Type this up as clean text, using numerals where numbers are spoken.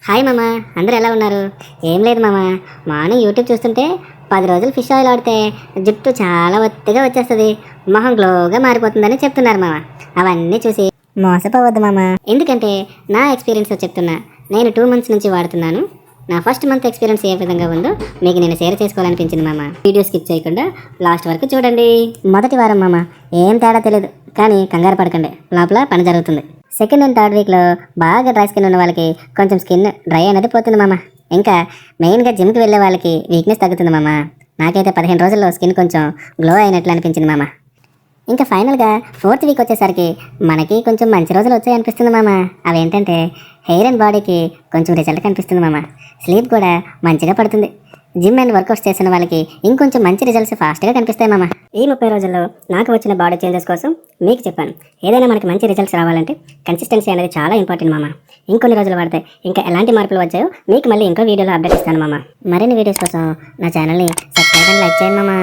Hi మామ, అందరూ ఎలా ఉన్నారు? ఏం లేదు మామ, మార్నింగ్ యూట్యూబ్ చూస్తుంటే 10 రోజులు ఫిష్ ఆయిల్ ఆడితే జుట్టు చాలా ఒత్తిగా వచ్చేస్తుంది, మొహం గ్లోగా మారిపోతుందని చెప్తున్నారు మామ. అవన్నీ చూసి మోసపోవద్దు మామ, ఎందుకంటే నా ఎక్స్పీరియన్స్ చెప్తున్నా. నేను 2 months నుంచి వాడుతున్నాను. నా ఫస్ట్ మంత్ ఎక్స్పీరియన్స్ ఏ విధంగా ఉందో మీకు నేను షేర్ చేసుకోవాలనిపించింది మామ. వీడియో స్కిప్ చేయకుండా లాస్ట్ వరకు చూడండి. మొదటి వారం మామ ఏం తేడా తెలియదు, కానీ కంగారు పడకండి, లోపల పని జరుగుతుంది. సెకండ్ అండ్ థర్డ్ వీక్లో బాగా డ్రై స్కిన్ ఉన్న వాళ్ళకి కొంచెం స్కిన్ డ్రై అనేది పోతుంది మామ. ఇంకా మెయిన్గా జిమ్కి వెళ్ళే వాళ్ళకి వీక్నెస్ తగ్గుతుంది మామ. నాకైతే 15 రోజుల్లో స్కిన్ కొంచెం గ్లో అయినట్లు అనిపించింది మామ. ఇంకా ఫైనల్గా 4th వీక్ వచ్చేసరికి మనకి కొంచెం మంచి రోజులు వచ్చాయి అనిపిస్తుంది మామ. అవేంటంటే హెయిర్ అండ్ బాడీకి కొంచెం రిజల్ట్ కనిపిస్తుంది మామ. స్లీప్ కూడా మంచిగా పడుతుంది. జిమ్ అండ్ వర్కౌట్స్ చేసిన వాళ్ళకి ఇంకొంచెం మంచి రిజల్ట్స్ ఫాస్ట్గా కనిపిస్తాయి మామ. ఈ 30 రోజుల్లో నాకు వచ్చిన బాడీ చేంజెస్ కోసం మీకు చెప్పాను. ఏదైనా మనకి మంచి రిజల్ట్స్ రావాలంటే కన్సిస్టెన్సీ అనేది చాలా ఇంపార్టెంట్ మామ. ఇంకొన్ని రోజులు వాడితే ఇంకా ఎలాంటి మార్పులు వచ్చాయో మీకు మళ్ళీ ఇంకో వీడియోలో అప్డేట్ ఇస్తాను మామ. మరిన్ని వీడియోస్ కోసం నా ఛానల్ని సబ్స్క్రైబ్ అండ్ లైక్ చేయండి మామ.